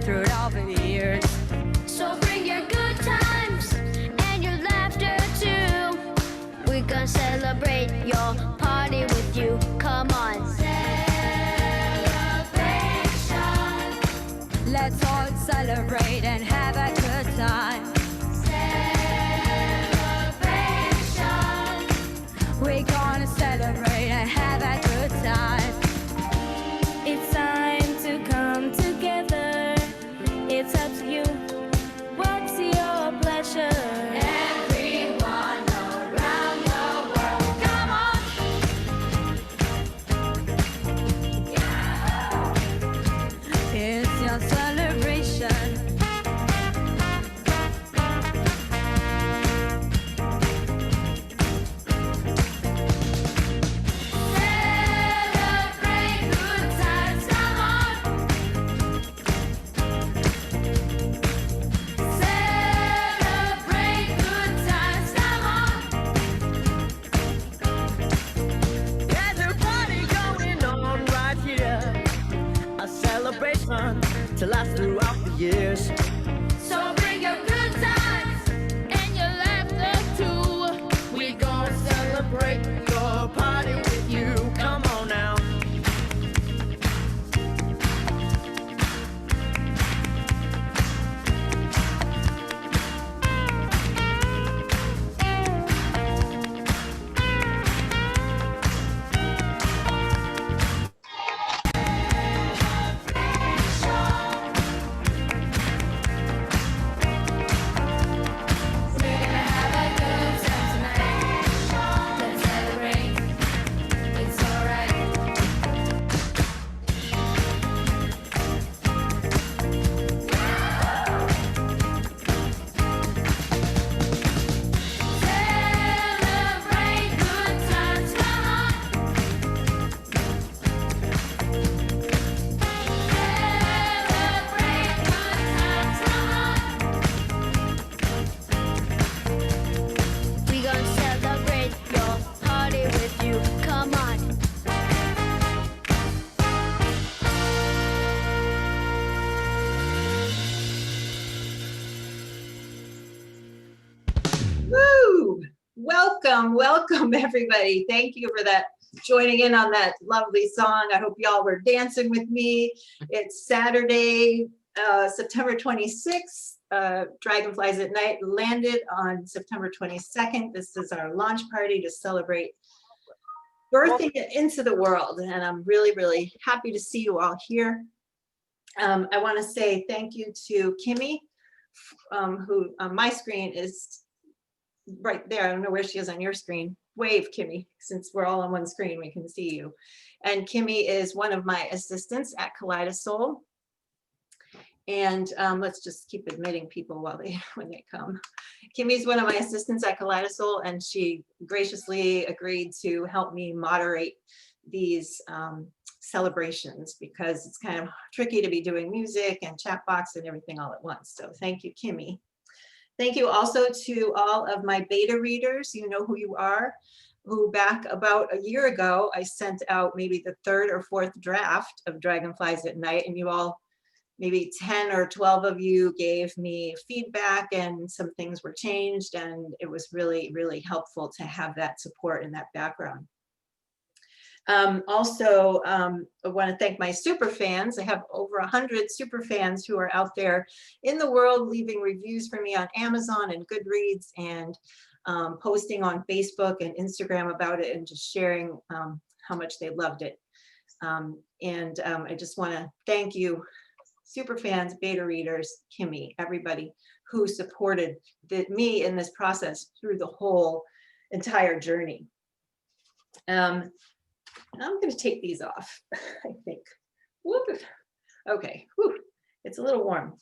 through all the years. So bring your good times and your laughter too. We're gonna celebrate your party with you. Come on. Celebration. Let's all celebrate and have a good time. Celebration. We're gonna celebrate and have a good time. It's time to come together. It's up to you. What's your pleasure? Everyone around the world, come on. It's your celebration. Celebrate good times, come on. Celebrate good times, come on. There's a party going on right here, a celebration to last throughout the years. So bring your good times and your laughter too. We gonna celebrate your party with you. Come on now. We're gonna have a good time tonight. Let's celebrate. It's alright. Celebrate good times, come on. Celebrate good times, come on. We gonna celebrate your party with you. Come on. Woo! Welcome, welcome everybody. Thank you for that, joining in on that lovely song. I hope y'all were dancing with me. It's Saturday, September 26th. Dragonflies at Night landed on September 22nd. This is our launch party to celebrate birthing it into the world. And I'm really, really happy to see you all here. I want to say thank you to Kimmy, who on my screen is right there. I don't know where she is on your screen. Wave, Kimmy, since we're all on one screen, we can see you. And Kimmy is one of my assistants at Kaleidosol. And let's just keep admitting people while when they come. Kimmy's one of my assistants at Kaleidosol, and she graciously agreed to help me moderate these celebrations, because it's kind of tricky to be doing music and chat box and everything all at once. So thank you, Kimmy. Thank you also to all of my beta readers. You know who you are, who back about a year ago, I sent out maybe the 3rd or 4th draft of Dragonflies at Night, and you all, maybe 10 or 12 of you gave me feedback, and some things were changed, and it was really, really helpful to have that support and that background. Also, I want to thank my super fans. I have over 100 super fans who are out there in the world leaving reviews for me on Amazon and Goodreads, and posting on Facebook and Instagram about it, and just sharing how much they loved it. I just want to thank you, super fans, beta readers, Kimmy, everybody who supported me in this process through the whole entire journey. I'm going to take these off, I think. Whoop. Okay, whew. It's a little warm.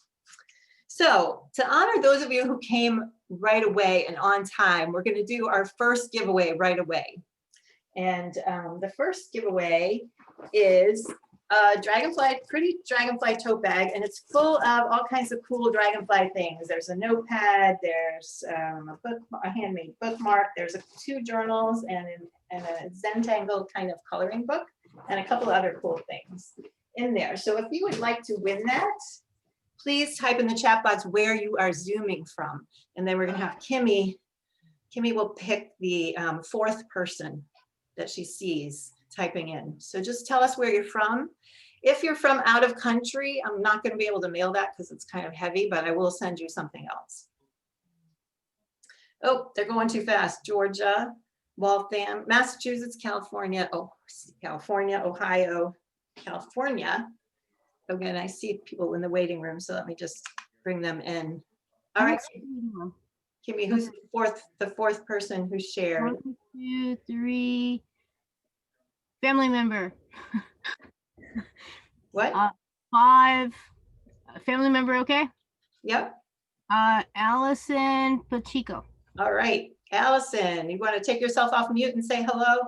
So to honor those of you who came right away and on time, we're going to do our first giveaway right away. And the first giveaway is a pretty dragonfly tote bag, and it's full of all kinds of cool dragonfly things. There's a notepad, there's a handmade bookmark, there's 2 journals, and a Zentangle kind of coloring book, and a couple other cool things in there. So if you would like to win that, please type in the chat box where you are Zooming from. And then we're gonna have Kimmy. Kimmy will pick the fourth person that she sees typing in. So just tell us where you're from. If you're from out of country, I'm not gonna be able to mail that because it's kind of heavy, but I will send you something else. Oh, they're going too fast. Georgia, Waltham, Massachusetts, California, oh, California, Ohio, California. Again, I see people in the waiting room, so let me just bring them in. All right, Kimmy, who's the fourth person who shared? 1, 2, 3. Family member. What? 5. Family member, okay? Yep. Allison Pacheco. All right, Allison, you want to take yourself off mute and say hello?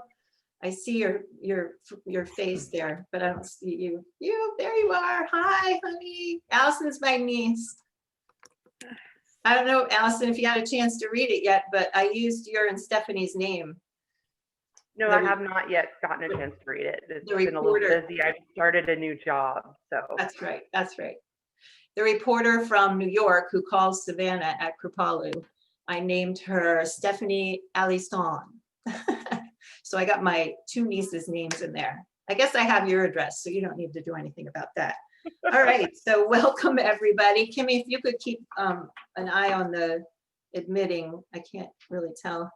I see your face there, but I don't see you. There you are. Hi, honey. Allison's my niece. I don't know, Allison, if you had a chance to read it yet, but I used your and Stephanie's name. No, I have not yet gotten a chance to read it. It's been a little busy. I started a new job, so. That's right, that's right. The reporter from New York who calls Savannah at Kripalu, I named her Stephanie Alisson. So I got my 2 nieces' names in there. I guess I have your address, so you don't need to do anything about that. All right, so welcome everybody. Kimmy, if you could keep an eye on the admitting, I can't really tell.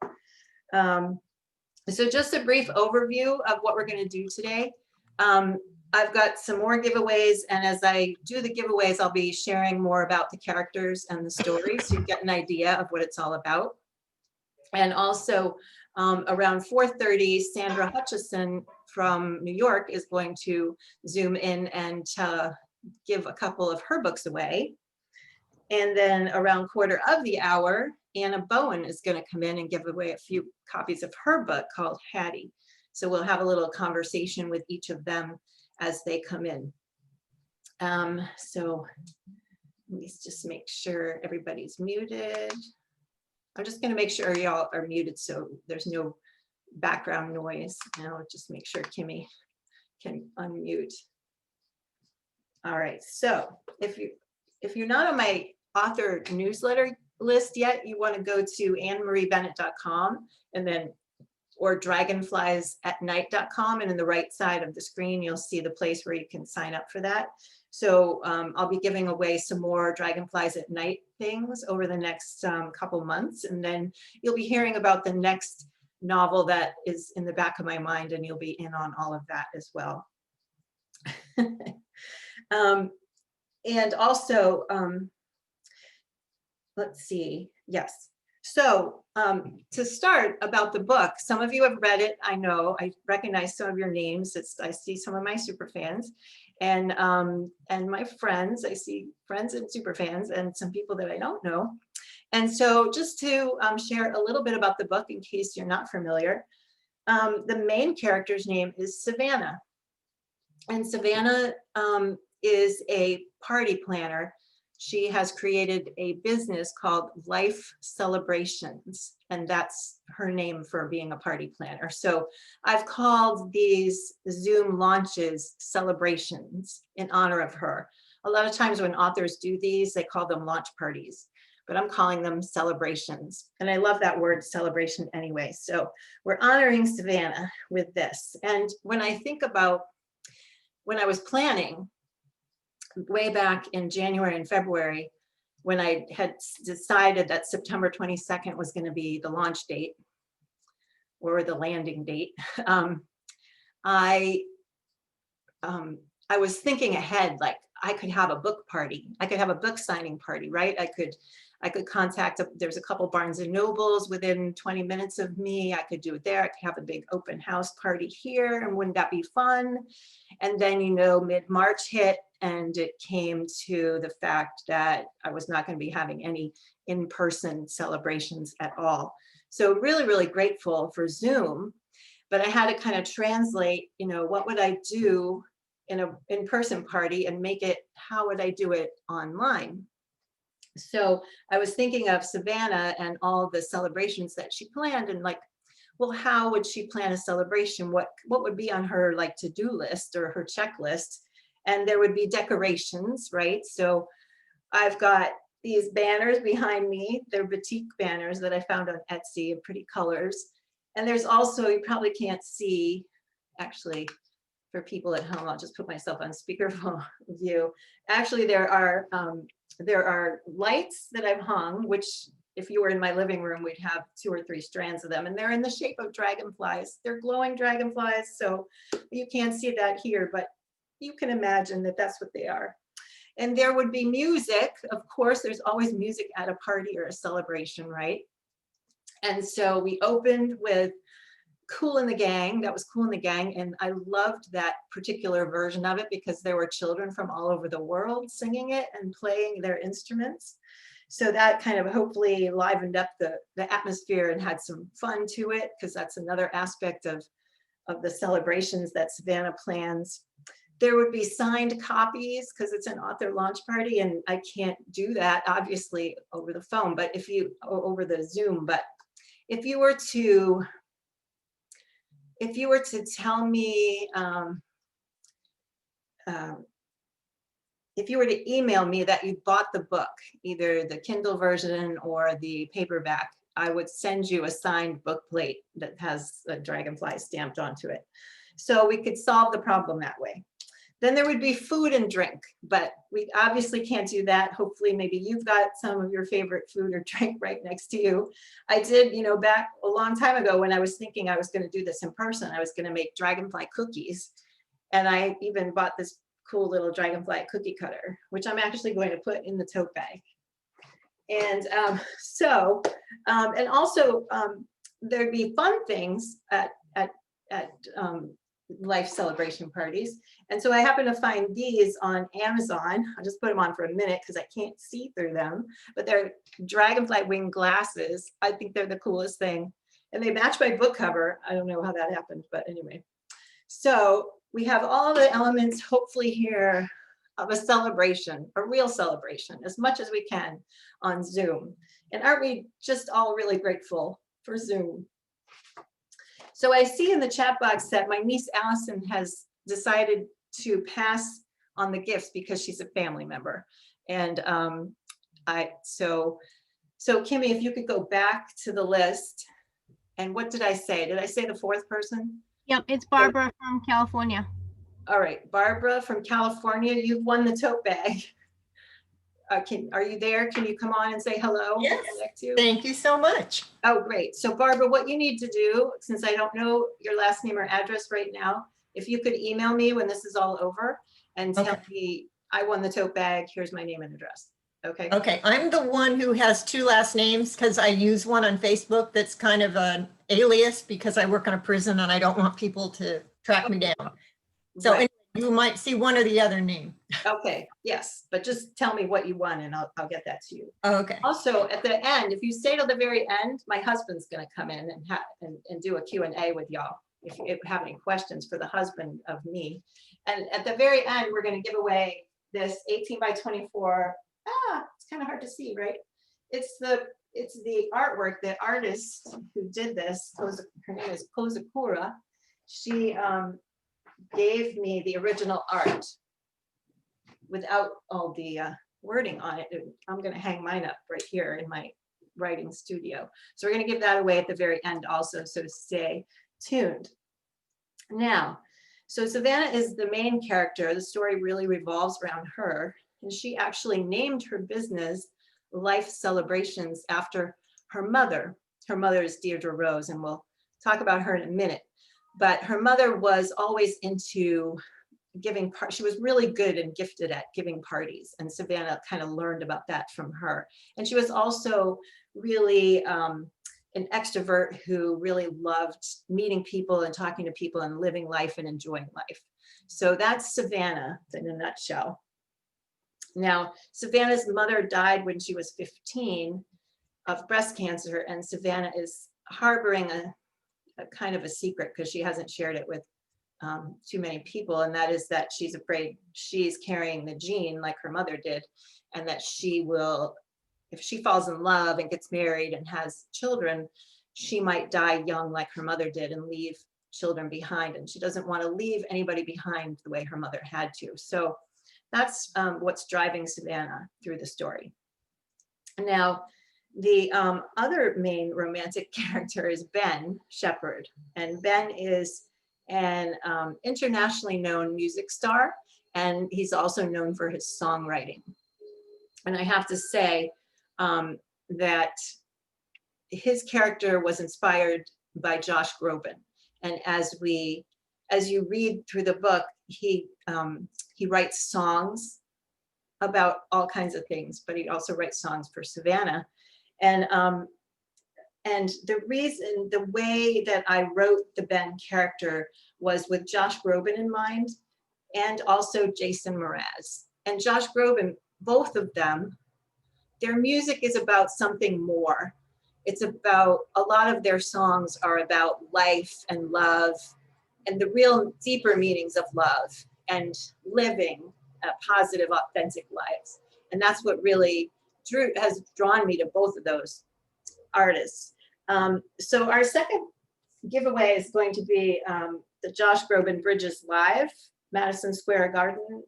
So just a brief overview of what we're gonna do today. I've got some more giveaways, and as I do the giveaways, I'll be sharing more about the characters and the story, so you get an idea of what it's all about. And also around 4:30, Sandra Hutchison from New York is going to Zoom in and give a couple of her books away. And then around 1/4 Anna Bowen is going to come in and give away a few copies of her book called Hattie. So we'll have a little conversation with each of them as they come in. So let me just make sure everybody's muted. I'm just going to make sure y'all are muted so there's no background noise. Now just make sure Kimmy can unmute. All right, so if you're not on my author newsletter list yet, you want to go to annemariebennett.com and then or dragonfliesatnight.com, and in the right side of the screen you'll see the place where you can sign up for that. So I'll be giving away some more Dragonflies at Night things over the next couple months, and then you'll be hearing about the next novel that is in the back of my mind, and you'll be in on all of that as well. And also, let's see, yes. So to start about the book, some of you have read it, I know, I recognize some of your names. I see some of my super fans and my friends, I see friends and super fans and some people that I don't know. And so just to share a little bit about the book in case you're not familiar, the main character's name is Savannah. And Savannah is a party planner. She has created a business called Life Celebrations, and that's her name for being a party planner. So I've called these Zoom launches celebrations in honor of her. A lot of times when authors do these, they call them launch parties, but I'm calling them celebrations. And I love that word celebration anyway. So we're honoring Savannah with this. And when I think about when I was planning, way back in January and February, when I had decided that September 22nd was going to be the launch date or the landing date, I was thinking ahead, like I could have a book party. I could have a book signing party, right? I could contact, there's a couple Barnes and Nobles within 20 minutes of me. I could do it there. I could have a big open house party here. And wouldn't that be fun? And then, you know, mid-March hit and it came to the fact that I was not going to be having any in-person celebrations at all. So really, really grateful for Zoom, but I had to kind of translate, you know, what would I do in an in-person party and make it, how would I do it online? So I was thinking of Savannah and all the celebrations that she planned and like, well, how would she plan a celebration? What would be on her like to-do list or her checklist? And there would be decorations, right? So I've got these banners behind me. They're batik banners that I found on Etsy in pretty colors. And there's also, you probably can't see, actually, for people at home, I'll just put myself on speakerphone view. Actually, there are lights that I've hung, which if you were in my living room, we'd have 2 or 3 strands of them, and they're in the shape of dragonflies. They're glowing dragonflies, so you can't see that here, but you can imagine that that's what they are. And there would be music. Of course, there's always music at a party or a celebration, right? And so we opened with Kool and the Gang. That was Kool and the Gang, and I loved that particular version of it because there were children from all over the world singing it and playing their instruments. So that kind of hopefully livened up the atmosphere and had some fun to it, because that's another aspect of the celebrations that Savannah plans. There would be signed copies because it's an author launch party, and I can't do that obviously over the phone, but if you, or over the Zoom, but if you were to tell me, if you were to email me that you bought the book, either the Kindle version or the paperback, I would send you a signed book plate that has a dragonfly stamped onto it. So we could solve the problem that way. Then there would be food and drink, but we obviously can't do that. Hopefully, maybe you've got some of your favorite food or drink right next to you. I did, back a long time ago when I was thinking I was going to do this in person, I was going to make dragonfly cookies. And I even bought this cool little dragonfly cookie cutter, which I'm actually going to put in the tote bag. And and also there'd be fun things at life celebration parties. And so I happen to find these on Amazon. I'll just put them on for a minute because I can't see through them, but they're dragonfly wing glasses. I think they're the coolest thing. And they match my book cover. I don't know how that happened, but anyway. So we have all the elements hopefully here of a celebration, a real celebration, as much as we can on Zoom. And aren't we just all really grateful for Zoom? So I see in the chat box that my niece Allison has decided to pass on the gifts because she's a family member. And so Kimmy, if you could go back to the list. And what did I say? Did I say the 4th person? Yep, it's Barbara from California. All right, Barbara from California, you've won the tote bag. Are you there? Can you come on and say hello? Yes, thank you so much. Oh, great. So Barbara, what you need to do, since I don't know your last name or address right now, if you could email me when this is all over and tell me I won the tote bag, here's my name and address. Okay. Okay, I'm the one who has 2 last names because I use one on Facebook that's kind of an alias because I work in a prison and I don't want people to track me down. So Right. You might see one or the other name. Okay, yes, but just tell me what you won and I'll get that to you. Okay. Also, at the end, if you stay till the very end, my husband's going to come in and do a Q&A with y'all if you have any questions for the husband of me. And at the very end, we're going to give away this 18 by 24. It's kind of hard to see, right? It's the artwork, the artist who did this, her name is Kozakura. She gave me the original art without all the wording on it. I'm going to hang mine up right here in my writing studio. So we're going to give that away at the very end also, so stay tuned. Now, so Savannah is the main character. The story really revolves around her, and she actually named her business Life Celebrations after her mother. Her mother is Deirdre Rose, and we'll talk about her in a minute. But her mother was always into giving she was really good and gifted at giving parties, and Savannah kind of learned about that from her. And she was also really an extrovert who really loved meeting people and talking to people and living life and enjoying life. So that's Savannah in a nutshell. Now, Savannah's mother died when she was 15 of breast cancer, and Savannah is harboring a kind of a secret because she hasn't shared it with too many people, and that is that she's afraid she's carrying the gene like her mother did, and that she will, if she falls in love and gets married and has children, she might die young like her mother did and leave children behind, and she doesn't want to leave anybody behind the way her mother had to. So That's what's driving Savannah through the story. Now, the other main romantic character is Ben Shepherd, and Ben is an internationally known music star, and he's also known for his songwriting. And I have to say that his character was inspired by Josh Groban. And as you read through the book, he writes songs about all kinds of things, but he also writes songs for Savannah. And the way that I wrote the Ben character was with Josh Groban in mind, and also Jason Mraz. And Josh Groban, both of them, their music is about something more. It's about, a lot of their songs are about life and love and the real deeper meanings of love and living positive, authentic lives. And that's what really has drawn me to both of those artists. So our second giveaway is going to be the Josh Groban Bridges Live, Madison Square Garden.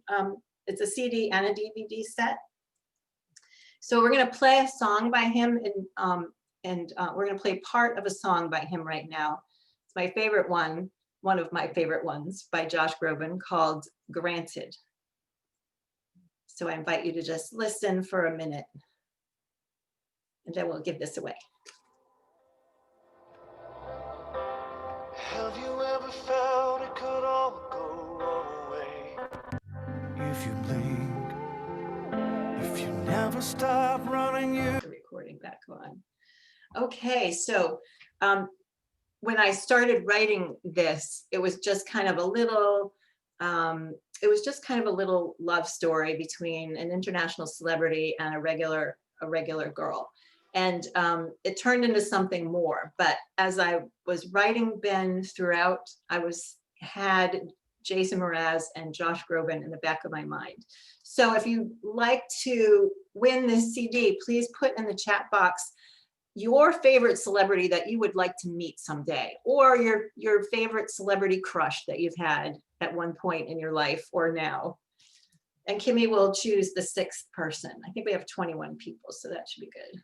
It's a CD and a DVD set. So we're going to play a song by him, and we're going to play part of a song by him right now. It's my favorite one of my favorite ones by Josh Groban, called Granted. So I invite you to just listen for a minute, and then we'll give this away. Have you ever felt it could all go away? If you blink, if you never stop running, you... The recording back on. Okay, so when I started writing this, it was just kind of a little, love story between an international celebrity and a regular girl. And it turned into something more. But as I was writing Ben throughout, I had Jason Mraz and Josh Groban in the back of my mind. So if you'd like to win this CD, please put in the chat box your favorite celebrity that you would like to meet someday, or your favorite celebrity crush that you've had at one point in your life or now. And Kimmy will choose the 6th person. I think we have 21 people, so that should be good.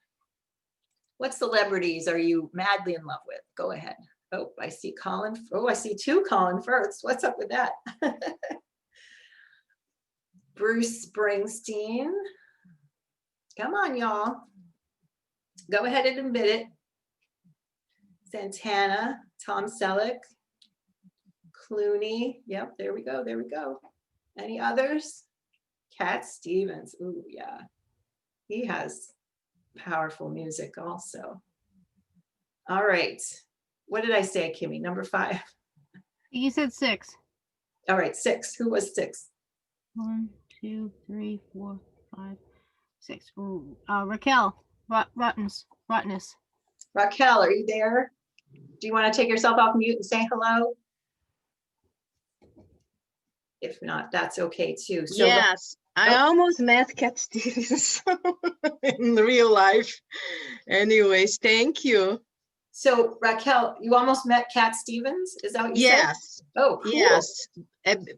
What celebrities are you madly in love with? Go ahead. Oh, I see Colin. Oh, I see 2 Colin Firths. What's up with that? Bruce Springsteen. Come on, y'all. Go ahead and admit it. Santana, Tom Selleck, Clooney. Yep, there we go. There we go. Any others? Cat Stevens. Ooh, yeah. He has powerful music also. All right. What did I say, Kimmy? Number 5? You said 6. All right, 6. Who was 6? 1, 2, 3, 4, 5, 6. Ooh, Raquel Rottness. Raquel, are you there? Do you want to take yourself off mute and say hello? If not, that's okay too. So yes, I almost met Cat Stevens in real life. Anyways, thank you. So Raquel, you almost met Cat Stevens? Is that what you said? Yes. Oh, cool. Yes.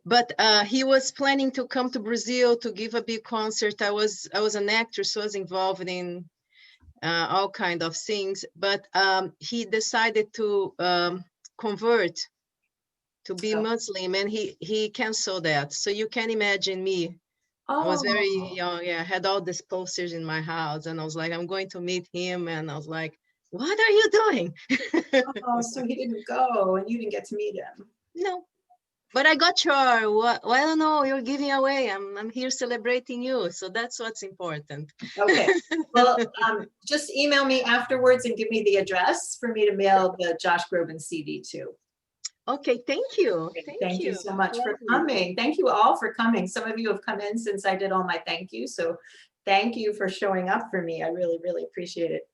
But he was planning to come to Brazil to give a big concert. I was an actress, so I was involved in all kind of things. But he decided to convert to be Muslim, and he canceled that. So you can imagine me. I was very young. Yeah, I had all these posters in my house, and I was like, I'm going to meet him, and I was like, what are you doing? Oh, so he didn't go, and you didn't get to meet him. No, but I got your, well, I don't know, you're giving away. I'm here celebrating you. So that's what's important. Okay. Well, just email me afterwards and give me the address for me to mail the Josh Groban CD to. Okay, thank you. Thank you so much for coming. Thank you all for coming. Some of you have come in since I did all my thank you. So thank you for showing up for me. I really, really appreciate it.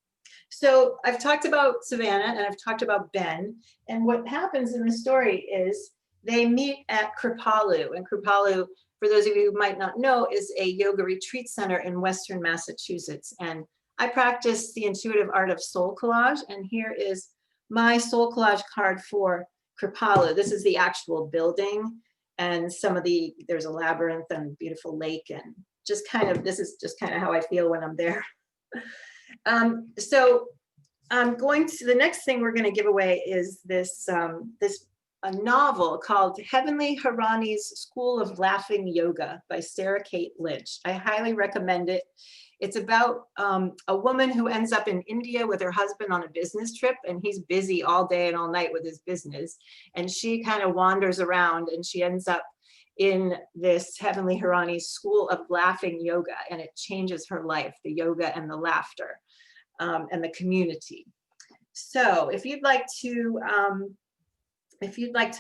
So I've talked about Savannah and I've talked about Ben. And what happens in the story is they meet at Kripalu. And Kripalu, for those of you who might not know, is a yoga retreat center in Western Massachusetts. And I practice the intuitive art of soul collage. And here is my soul collage card for Kripalu. This is the actual building. and there's a labyrinth and beautiful lake, and just kind of, this is just kind of how I feel when I'm there. So I'm going to, the next thing we're going to give away is this, a novel called Heavenly Hirani's School of Laughing Yoga by Sarah Kate Lynch. I highly recommend it. It's about a woman who ends up in India with her husband on a business trip, and he's busy all day and all night with his business. And she kind of wanders around, and she ends up in this Heavenly Hirani's School of Laughing Yoga, and it changes her life, the yoga and the laughter and the community. So if you'd like to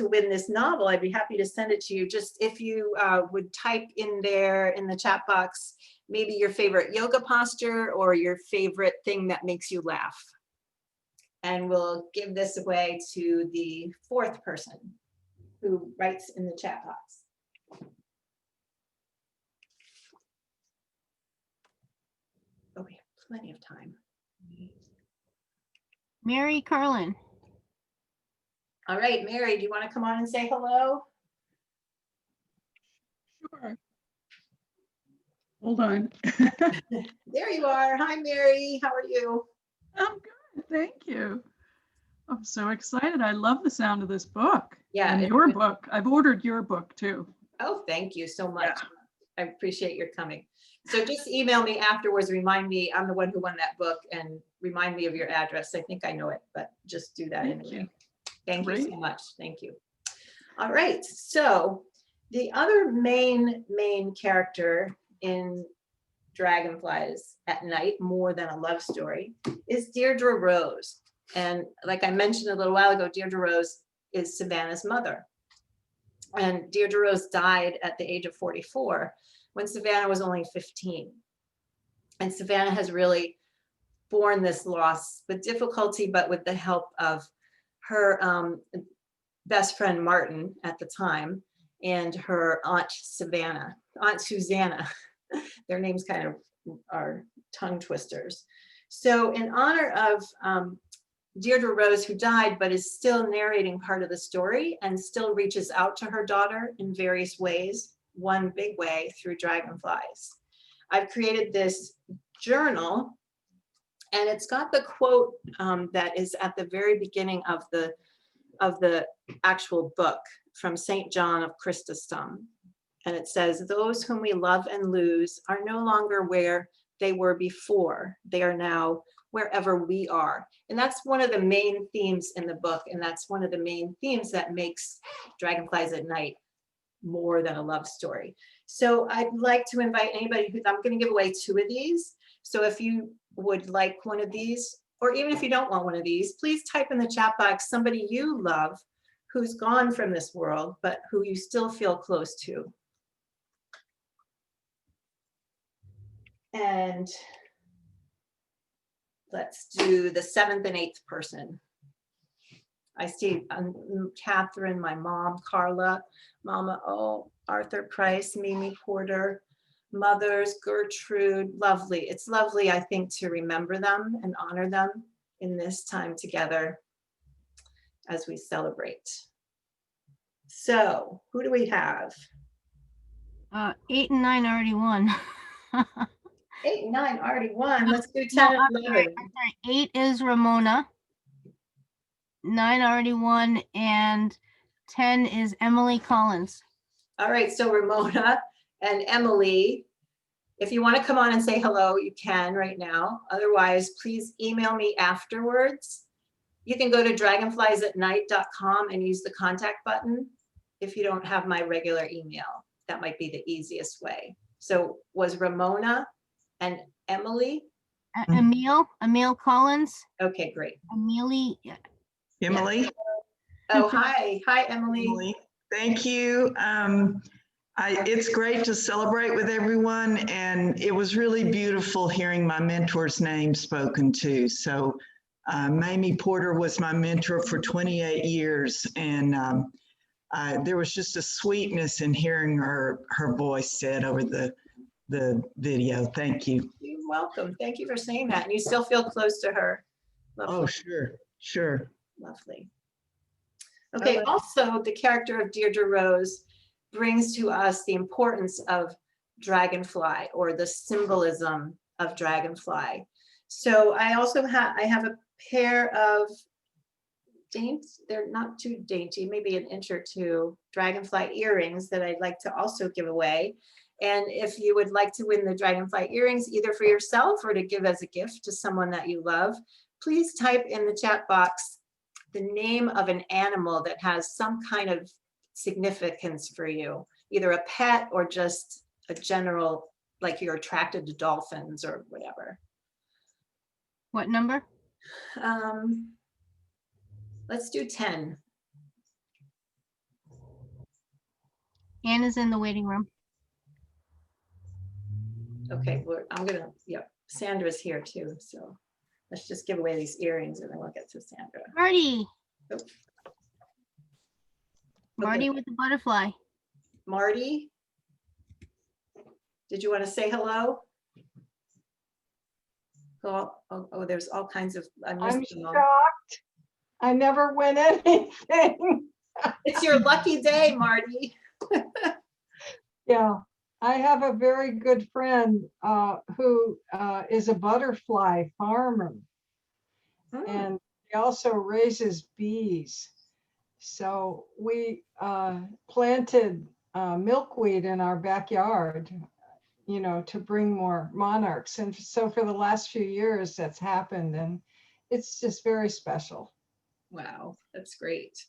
win this novel, I'd be happy to send it to you. Just if you would type in there in the chat box, maybe your favorite yoga posture or your favorite thing that makes you laugh. And we'll give this away to the 4th person who writes in the chat box. Oh, we have plenty of time. Mary Carlin. All right, Mary, do you want to come on and say hello? Sure. Hold on. There you are. Hi, Mary. How are you? I'm good. Thank you. I'm so excited. I love the sound of this book. Yeah. And your book. I've ordered your book too. Oh, thank you so much. Yeah. I appreciate your coming. So just email me afterwards, remind me, I'm the one who won that book, and remind me of your address. I think I know it, but just do that anyway. Thank you so much. Thank you. All right. So the other main character in Dragonflies at Night, More Than a Love Story, is Deirdre Rose. And like I mentioned a little while ago, Deirdre Rose is Savannah's mother. And Deirdre Rose died at the age of 44 when Savannah was only 15. And Savannah has really borne this loss with difficulty, but with the help of her best friend Martin at the time, and her Aunt Susanna. Their names kind of are tongue twisters. So in honor of Deirdre Rose, who died but is still narrating part of the story and still reaches out to her daughter in various ways, one big way through Dragonflies, I've created this journal, and it's got the quote that is at the very beginning of the actual book from St. John of Chrysostom. And it says, "Those whom we love and lose are no longer where they were before. They are now wherever we are." And that's one of the main themes in the book. And that's one of the main themes that makes Dragonflies at Night more than a love story. So I'd like to invite anybody who, I'm going to give away 2 of these. So if you would like one of these, or even if you don't want one of these, please type in the chat box somebody you love who's gone from this world, but who you still feel close to. And let's do the 7th and 8th person. I see Catherine, my mom, Carla, Mama O, Arthur Price, Mimi Porter, mothers, Gertrude, lovely. It's lovely, I think, to remember them and honor them in this time together as we celebrate. So who do we have? 8 and 9 already won. 8 and 9 already won. Let's do 10 and 11. I'm sorry. 8 is Ramona. 9 already won, and 10 is Emily Collins. All right, so Ramona and Emily, if you want to come on and say hello, you can right now. Otherwise, please email me afterwards. You can go to dragonfliesatnight.com and use the contact button if you don't have my regular email. That might be the easiest way. So was Ramona and Emily? Emile Collins. Okay, great. Emily. Emily. Oh, hi. Hi, Emily. Emily. Thank you. It's great to celebrate with everyone, and it was really beautiful hearing my mentor's name spoken to. So Mamie Porter was my mentor for 28 years, and there was just a sweetness in hearing her voice said over the video. Thank you. You're welcome. Thank you for saying that. And you still feel close to her. Lovely. Oh, sure. Lovely. Okay, also the character of Deirdre Rose brings to us the importance of dragonfly or the symbolism of dragonfly. So I also have a pair of dainty, they're not too dainty, maybe an inch or two, dragonfly earrings that I'd like to also give away. And if you would like to win the dragonfly earrings, either for yourself or to give as a gift to someone that you love, please type in the chat box the name of an animal that has some kind of significance for you, either a pet or just a general, like you're attracted to dolphins or whatever. What number? Let's do 10. Anna's in the waiting room. Okay, I'm gonna, yep, Sandra's here too, so let's just give away these earrings and then we'll get to Sandra. Marty. Oh. Marty Okay. with the butterfly. Marty, did you want to say hello? Oh, there's all kinds of, I'm missing them. shocked. I never win anything. It's your lucky day, Marty. Yeah, I have a very good friend who is a butterfly farmer. And he also raises bees. So we planted milkweed in our backyard, you know, to bring more monarchs. And so for the last few years that's happened, and it's just very special. Wow, that's great.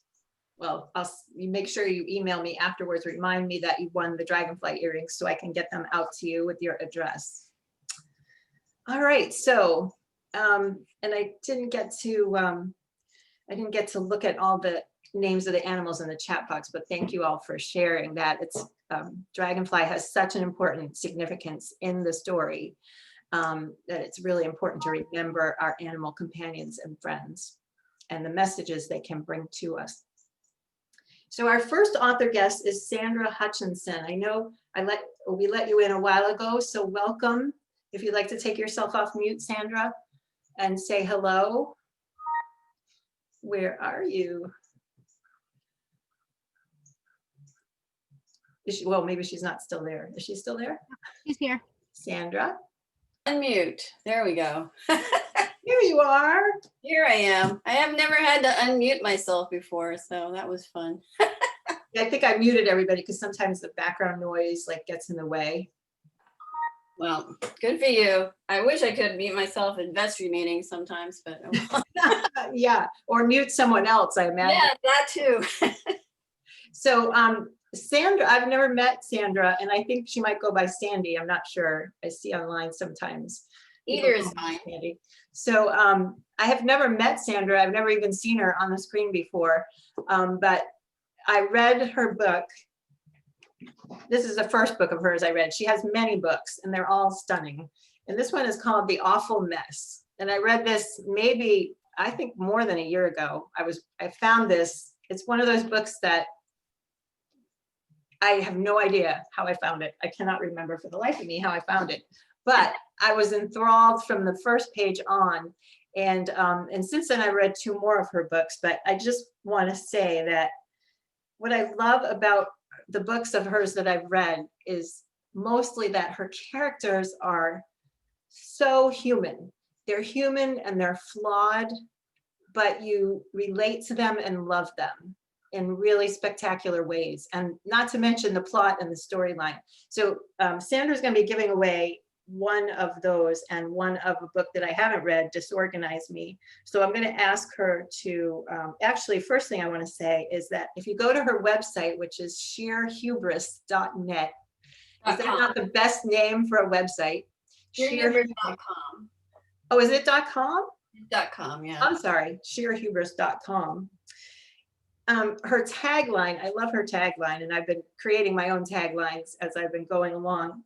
Well, you make sure you email me afterwards, remind me that you won the dragonfly earrings so I can get them out to you with your address. All right, so, and I didn't get to look at all the names of the animals in the chat box, but thank you all for sharing that. It's dragonfly has such an important significance in the story that it's really important to remember our animal companions and friends and the messages they can bring to us. So our first author guest is Sandra Hutchison. I know we let you in a while ago, so welcome. If you'd like to take yourself off mute, Sandra, and say hello. Where are you? Well, maybe she's not still there. Is she still there? She's here. Sandra? Unmute. There we go. Here you are. Here I am. I have never had to unmute myself before, so that was fun. I think I muted everybody because sometimes the background noise like gets in the way. Well, good for you. I wish I could mute myself in vestry meetings sometimes, but yeah, or mute someone else, I imagine. yeah, that too. So Sandra, I've never met Sandra, and I think she might go by Sandy. I'm not sure. I see online sometimes. Either is fine. Sandy. So I have never met Sandra. I've never even seen her on the screen before, but I read her book. This is the first book of hers I read. She has many books and they're all stunning. And this one is called The Awful Mess. And I read this maybe, I think more than a year ago. I found this. It's one of those books that I have no idea how I found it. I cannot remember for the life of me how I found it. But I was enthralled from the first page on. And since then I read 2 more of her books, but I just want to say that what I love about the books of hers that I've read is mostly that her characters are so human. They're human and they're flawed, but you relate to them and love them in really spectacular ways. And not to mention the plot and the storyline. So Sandra's going to be giving away one of those and one of a book that I haven't read, Disorganize Me. So I'm going to ask her to, actually, first thing I want to say is that if you go to her website, which is sheerhubris.net, is that not the best name for a website? Sheerhubris.com. Oh, is it .com? .com, yeah. I'm sorry, sheerhubris.com. Her tagline, I love her tagline, and I've been creating my own taglines as I've been going along,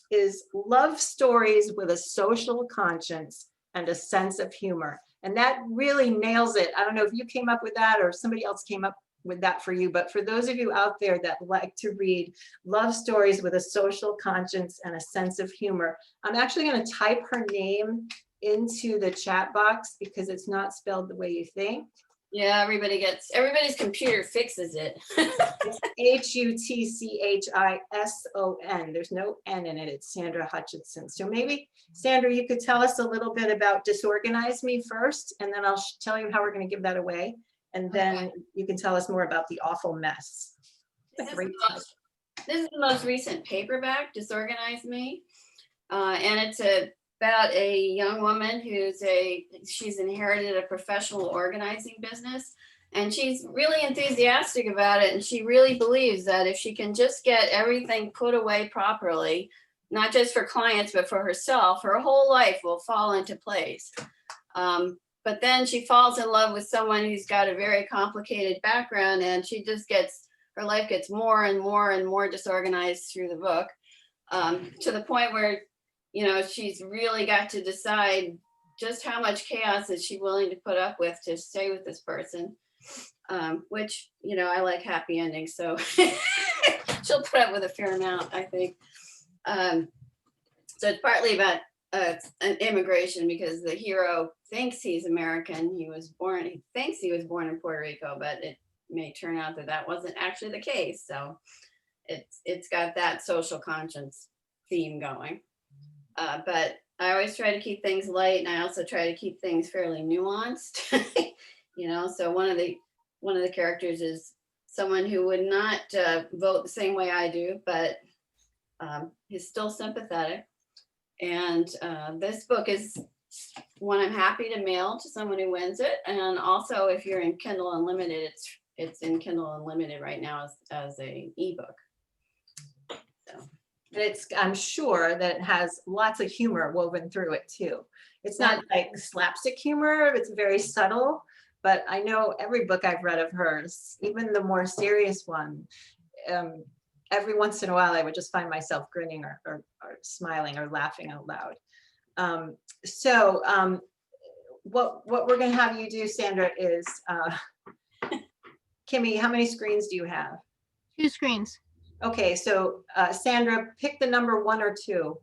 is love stories with a social conscience and a sense of humor. And that really nails it. I don't know if you came up with that or somebody else came up with that for you, but for those of you out there that like to read love stories with a social conscience and a sense of humor, I'm actually going to type her name into the chat box because it's not spelled the way you think. Yeah, everybody's computer fixes it. It's Hutchison. There's no N in it. It's Sandra Hutchison. So maybe, Sandra, you could tell us a little bit about Disorganize Me first, and then I'll tell you how we're going to give that away. And then you can tell us more about The Awful Mess. This is the most recent paperback, Disorganize Me. And it's about a young woman she's inherited a professional organizing business, and she's really enthusiastic about it. And she really believes that if she can just get everything put away properly, not just for clients, but for herself, her whole life will fall into place. But then she falls in love with someone who's got a very complicated background, and her life gets more and more and more disorganized through the book, to the point where, she's really got to decide just how much chaos is she willing to put up with to stay with this person, which, I like happy endings, so she'll put up with a fair amount, I think. So it's partly about an immigration, because the hero thinks he's American. He thinks he was born in Puerto Rico, but it may turn out that wasn't actually the case. So it's got that social conscience theme going. But I always try to keep things light, and I also try to keep things fairly nuanced. So one of the characters is someone who would not vote the same way I do, but is still sympathetic. And this book is one I'm happy to mail to someone who wins it. And also, if you're in Kindle Unlimited, it's in Kindle Unlimited right now as a ebook. I'm sure that it has lots of humor woven through it too. It's not like slapstick humor, it's very subtle, but I know every book I've read of hers, even the more serious one, every once in a while I would just find myself grinning or smiling or laughing out loud. What we're going to have you do, Sandra, is Kimmy, how many screens do you have? 2 screens. Okay, so Sandra, pick the number 1 or 2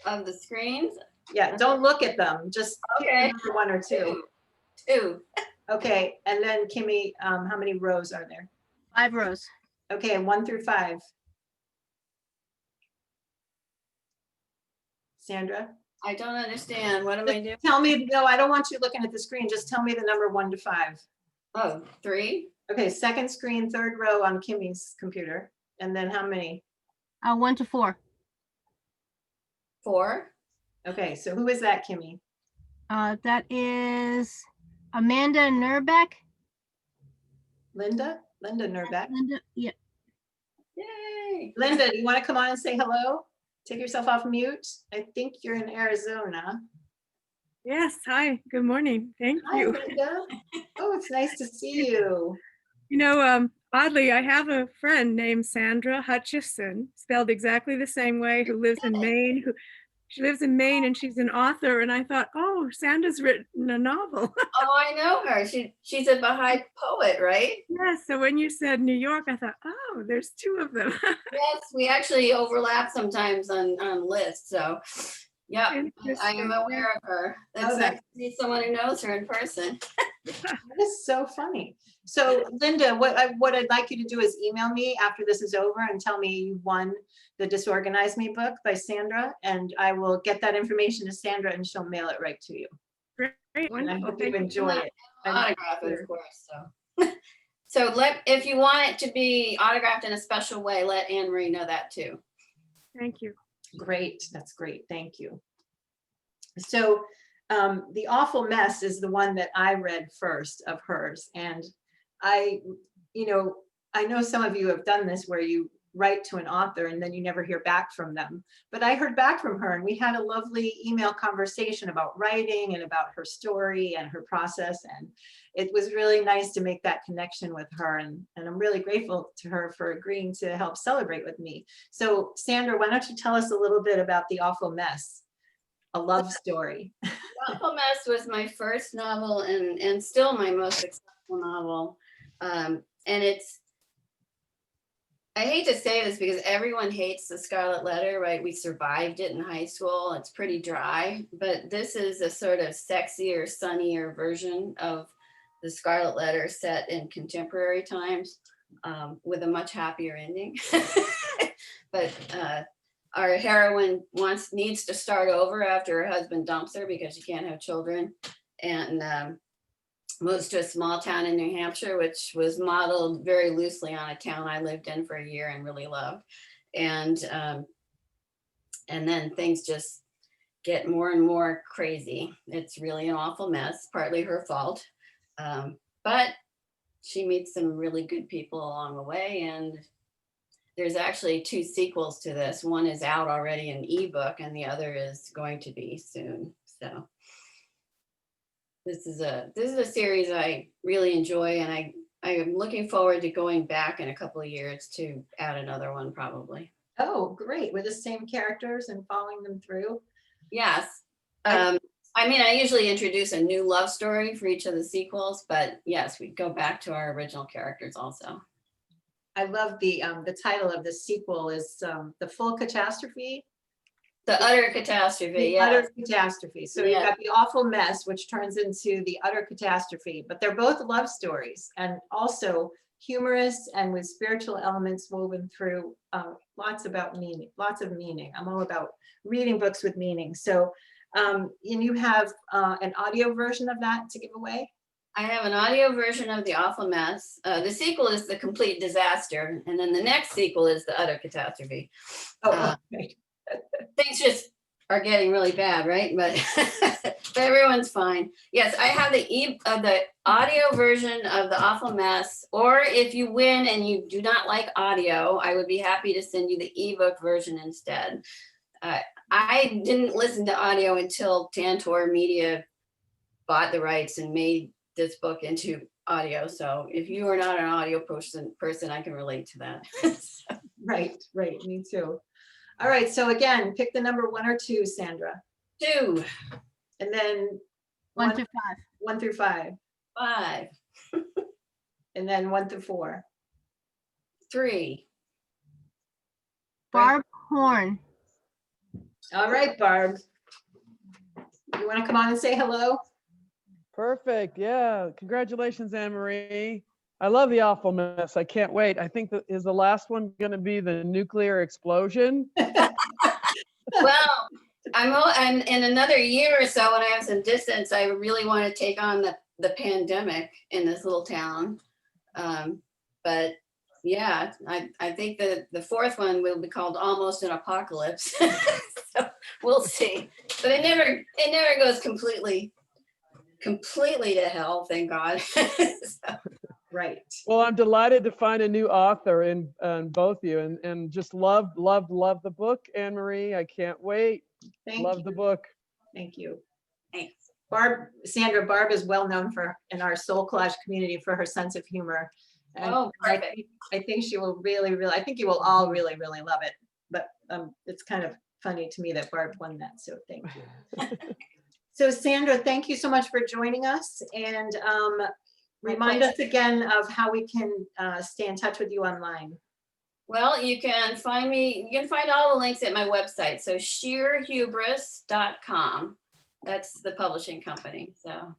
of the screens. Yeah, don't look at them. Just pick the number 1 or 2. 2. Okay, and then Kimmy, how many rows are there? 5 rows. Okay, 1 through 5. Sandra? I don't understand. What am I doing? Tell me, no, I don't want you looking at the screen. Just tell me the number 1 to 5. Oh, 3. Okay, second screen, 3rd row on Kimmy's computer. And then how many? 1 to 4. 4. Okay, so who is that, Kimmy? That is Amanda Nurbeck. Linda Nurbeck. Linda, yeah. Yay. Linda, do you want to come on and say hello? Take yourself off mute. I think you're in Arizona. Yes, hi, good morning. Thank you. Hi, Linda. Oh, it's nice to see you. Oddly, I have a friend named Sandra Hutchison, spelled exactly the same way, who lives in Maine. She lives in Maine, and she's an author. And I thought, oh, Sandra's written a novel. Oh, I know her. She's a Baha'i poet, right? Yes. So when you said New York, I thought, oh, there's 2 of them. Yes, we actually overlap sometimes on lists. So, yeah, I am aware of her. That's nice to see someone who knows her in person. That is so funny. So Linda, what I'd like you to do is email me after this is over and tell me you won the Disorganize Me book by Sandra, and I will get that information to Sandra and she'll mail it right to you. Great, and I hope you enjoy it. Autograph it, of course. So if you want it to be autographed in a special way, let Anne Marie know that too. Thank you. Great, that's great. Thank you. So The Awful Mess is the one that I read first of hers. And I know some of you have done this where you write to an author and then you never hear back from them. But I heard back from her and we had a lovely email conversation about writing and about her story and her process. And it was really nice to make that connection with her. And I'm really grateful to her for agreeing to help celebrate with me. So Sandra, why don't you tell us a little bit about The Awful Mess? A love story. The Awful Mess was my first novel and still my most successful novel. And I hate to say this because everyone hates The Scarlet Letter, right? We survived it in high school. It's pretty dry, but this is a sort of sexier, sunnier version of the Scarlet Letter set in contemporary times, with a much happier ending. But our heroine needs to start over after her husband dumps her because she can't have children, and moves to a small town in New Hampshire, which was modeled very loosely on a town I lived in for a year and really loved. And then things just get more and more crazy. It's really an awful mess, partly her fault. But she meets some really good people along the way, and there's actually 2 sequels to this. One is out already in ebook, and the other is going to be soon. So this is a series I really enjoy, and I am looking forward to going back in a couple of years to add another one probably. Oh, great. With the same characters and following them through? Yes. I mean, I usually introduce a new love story for each of the sequels, but yes, we go back to our original characters also. I love the title of the sequel is The Full Catastrophe. The Utter Catastrophe, The yeah. Utter Catastrophe. So you've got The Awful Mess, which turns into The Utter Catastrophe, but they're both love stories and also humorous and with spiritual elements woven through, lots of meaning. I'm all about reading books with meaning. So, and you have an audio version of that to give away? I have an audio version of The Awful Mess. The sequel is The Complete Disaster, and then the next sequel is The Utter Catastrophe. Okay. Things just are getting really bad, right? But, but everyone's fine. Yes, I have the audio version of The Awful Mess, or if you win and you do not like audio, I would be happy to send you the ebook version instead. I didn't listen to audio until Tantor Media bought the rights and made this book into audio. So if you are not an audio person, I can relate to that. Right, me too. All right, so again, pick the number 1 or 2, Sandra. 2. And then 1 through 5. 1 through 5. 5. And then 1 through 4. 3. Barb Horn. All right, Barb. You want to come on and say hello? Perfect. Yeah. Congratulations, Anne-Marie. I love The Awful Mess. I can't wait. I think that is the last one going to be the nuclear explosion. Well, I'm in another year or so when I have some distance, I really want to take on the pandemic in this little town. But yeah, I think that the 4th one will be called Almost an Apocalypse. So we'll see. But it never goes completely to hell, thank God. So. Right. Well, I'm delighted to find a new author in both of you, and just love the book, Anne-Marie. I can't wait. Love the book. Thank you. Thanks. Sandra, Barb is well known in our Soul Collage community for her sense of humor. And I think she will really, I think you will all really, really love it. But it's kind of funny to me that Barb won that, so thank you. So Sandra, thank you so much for joining us, and remind us again of how we can stay in touch with you online. Well, you can find me, you can find all the links at my website. So sheerhubris.com. That's the publishing company. So,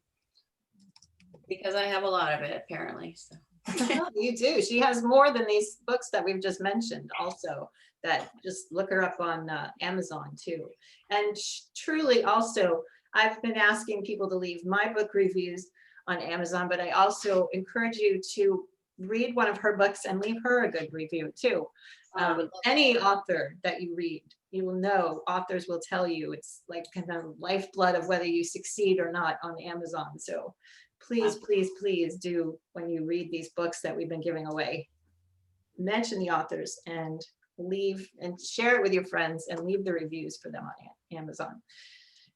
because I have a lot of it apparently. So. You do. She has more than these books that we've just mentioned also, that just look her up on Amazon too. And truly also, I've been asking people to leave my book reviews on Amazon, but I also encourage you to read one of her books and leave her a good review too. Any author that you read, you will know, authors will tell you it's like kind of lifeblood of whether you succeed or not on Amazon. So please, please, please do, when you read these books that we've been giving away, mention the authors and leave and share it with your friends and leave the reviews for them on Amazon.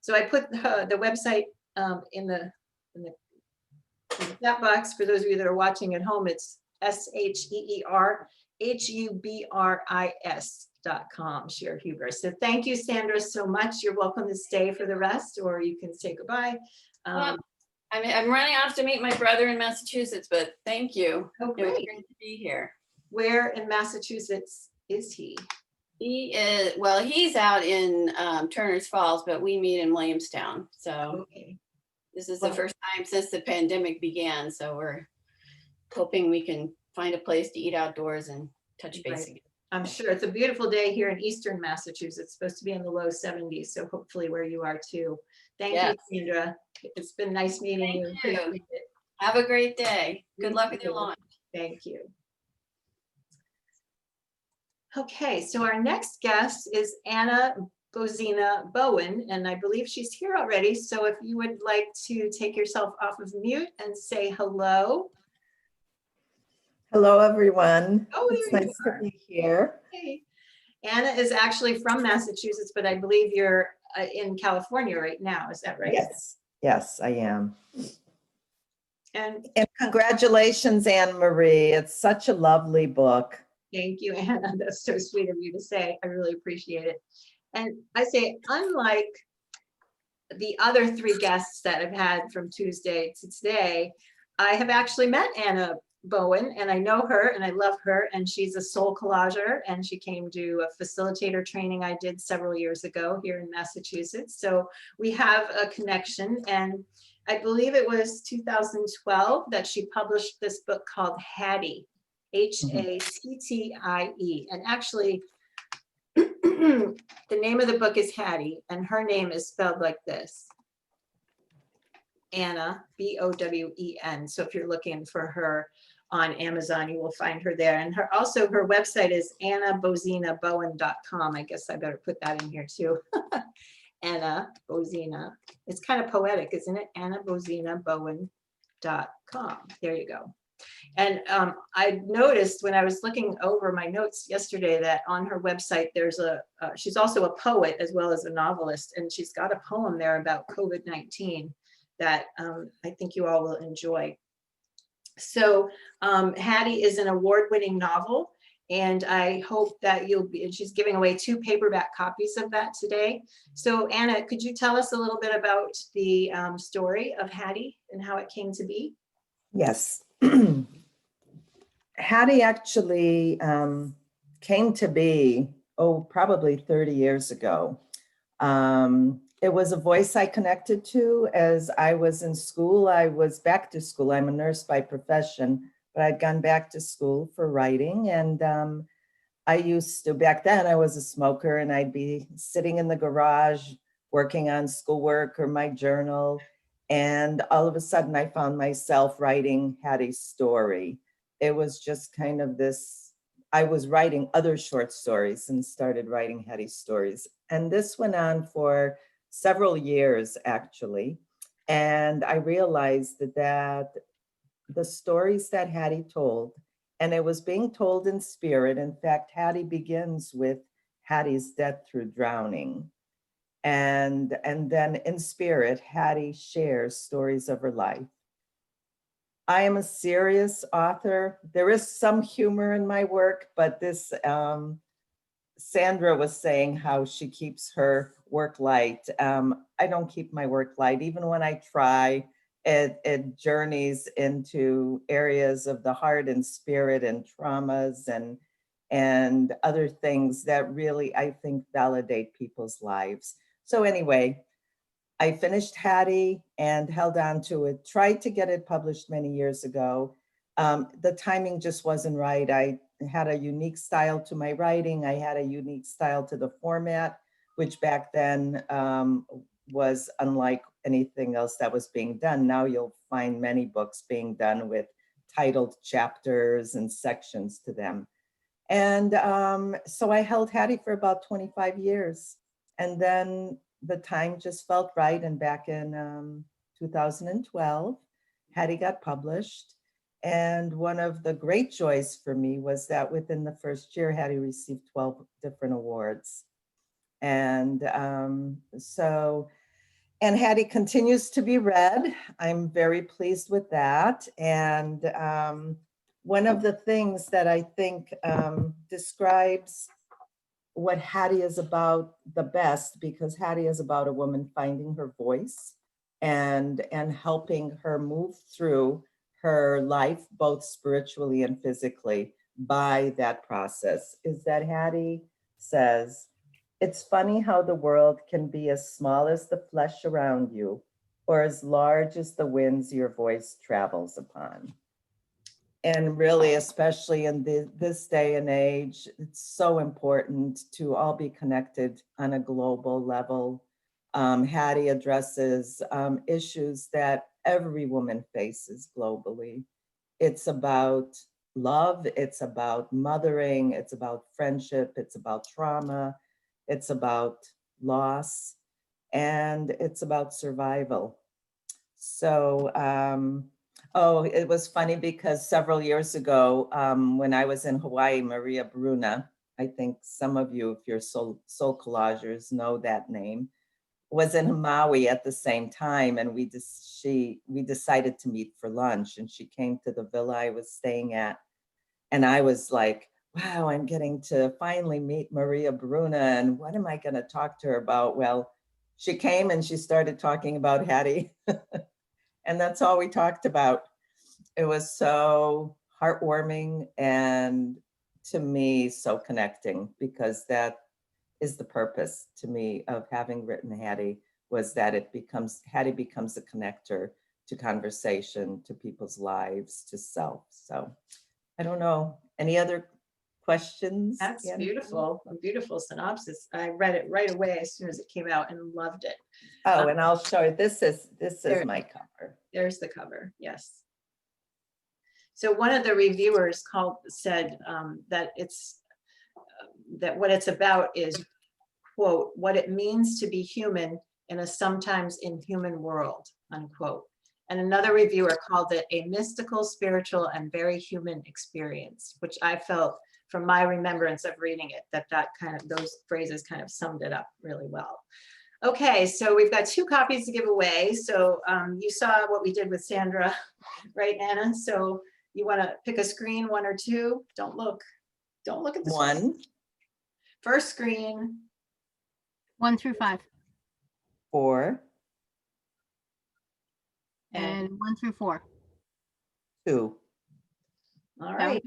So I put the website in the chat box for those of you that are watching at home. It's SHEERHUBRIS.com, Sheer Hubris. So thank you, Sandra, so much. You're welcome to stay for the rest, or you can say goodbye. I'm running off to meet my brother in Massachusetts, but thank you. Oh, it was great. great to be here. Where in Massachusetts is he? He is, well, he's out in Turner's Falls, but we meet in Williamstown. So okay. This is the first time since the pandemic began, so we're hoping we can find a place to eat outdoors and touch base again. I'm sure it's a beautiful day here in Eastern Massachusetts. It's supposed to be in the low 70s, so hopefully where you are too. Thank you, Sandra. It's been nice meeting you. Thank you. Have a great day. Good luck with your launch. Thank you. Okay, so our next guest is Anna Bozena Bowen, and I believe she's here already. So if you would like to take yourself off of mute and say hello. Hello, everyone. Oh, it's nice to be here. Hey. Anna is actually from Massachusetts, but I believe you're in California right now. Is that right? Yes, yes, I am. And congratulations, Anne Marie. It's such a lovely book. Thank you, Anna. That's so sweet of you to say. I really appreciate it. And I say, unlike the other three guests that I've had from Tuesday to today, I have actually met Anna Bowen, and I know her and I love her, and she's a soul collager, and she came to a facilitator training I did several years ago here in Massachusetts. So we have a connection, and I believe it was 2012 that she published this book called Hattie, Hattie. And actually, the name of the book is Hattie, and her name is spelled like this. Anna, Bowen. So if you're looking for her on Amazon, you will find her there. And also her website is annabozenabowen.com. I guess I better put that in here too. Anna Bozena. It's kind of poetic, isn't it? annabozenabowen.com. There you go. And I noticed when I was looking over my notes yesterday that on her website, there's she's also a poet as well as a novelist, and she's got a poem there about COVID-19 that I think you all will enjoy. So Hattie is an award-winning novel, and I hope that you'll be, and she's giving away 2 paperback copies of that today. So Anna, could you tell us a little bit about the story of Hattie and how it came to be? Yes. Hattie actually came to be, probably 30 years ago. It was a voice I connected to as I was in school. I was back to school. I'm a nurse by profession, but I'd gone back to school for writing. And I used to, back then I was a smoker, and I'd be sitting in the garage working on schoolwork or my journal. And all of a sudden I found myself writing Hattie's story. It was just kind of this, I was writing other short stories and started writing Hattie's stories. And this went on for several years, actually. And I realized that the stories that Hattie told, and it was being told in spirit. In fact, Hattie begins with Hattie's death through drowning. And then in spirit, Hattie shares stories of her life. I am a serious author. There is some humor in my work, but this, Sandra was saying how she keeps her work light. I don't keep my work light. Even when I try, it journeys into areas of the heart and spirit and traumas and other things that really, I think, validate people's lives. So anyway, I finished Hattie and held on to it, tried to get it published many years ago. The timing just wasn't right. I had a unique style to my writing. I had a unique style to the format, which back then was unlike anything else that was being done. Now you'll find many books being done with titled chapters and sections to them. And so I held Hattie for about 25 years. And then the time just felt right. And back in 2012, Hattie got published. And one of the great joys for me was that within the first year, Hattie received 12 different awards. And and Hattie continues to be read. I'm very pleased with that. And one of the things that I think describes what Hattie is about the best, because Hattie is about a woman finding her voice and helping her move through her life, both spiritually and physically, by that process, is that Hattie says, "It's funny how the world can be as small as the flesh around you, or as large as the winds your voice travels upon. And really, especially in this day and age, it's so important to all be connected on a global level. Hattie addresses issues that every woman faces globally. It's about love, it's about mothering, it's about friendship, it's about trauma, it's about loss, and it's about survival. So, oh, it was funny because several years ago, when I was in Hawaii, Maria Bruna, I think some of you, if you're soul collagers, know that name, was in Maui at the same time, and we decided to meet for lunch, and she came to the villa I was staying at, and I was like, wow, I'm getting to finally meet Maria Bruna, and what am I going to talk to her about? Well, she came and she started talking about Hattie. And that's all we talked about. It was so heartwarming and to me, so connecting, because that is the purpose to me of having written Hattie, was that Hattie becomes a connector to conversation, to people's lives, to self. So I don't know, any other questions? That's beautiful, a beautiful synopsis. I read it right away as soon as it came out and loved it. Oh, and I'll show you, this is my cover. There's the cover, yes. So one of the reviewers said that that what it's about is, quote, what it means to be human in a sometimes inhuman world, unquote. And another reviewer called it a mystical, spiritual, and very human experience, which I felt, from my remembrance of reading it, those phrases kind of summed it up really well. Okay, so we've got 2 copies to give away. So you saw what we did with Sandra, right, Anna? So you want to pick a screen, 1 or 2? Don't look at the 1. Screen. First screen. 1 through 5. 4. And 1 through 4. 2. All right.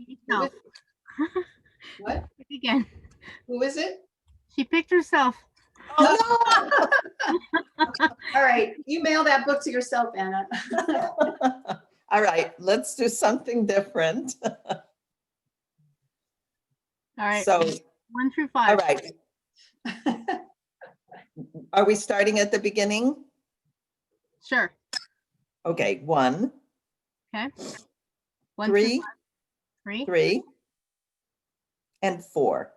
What? Again. Who is it? She picked herself. Oh, no! All right, you mail that book to yourself, Anna. All right, let's do something different. All right. So 1 through 5. All right. Are we starting at the beginning? Sure. Okay, 1. Okay. 1 3. through 5. 3. And 4.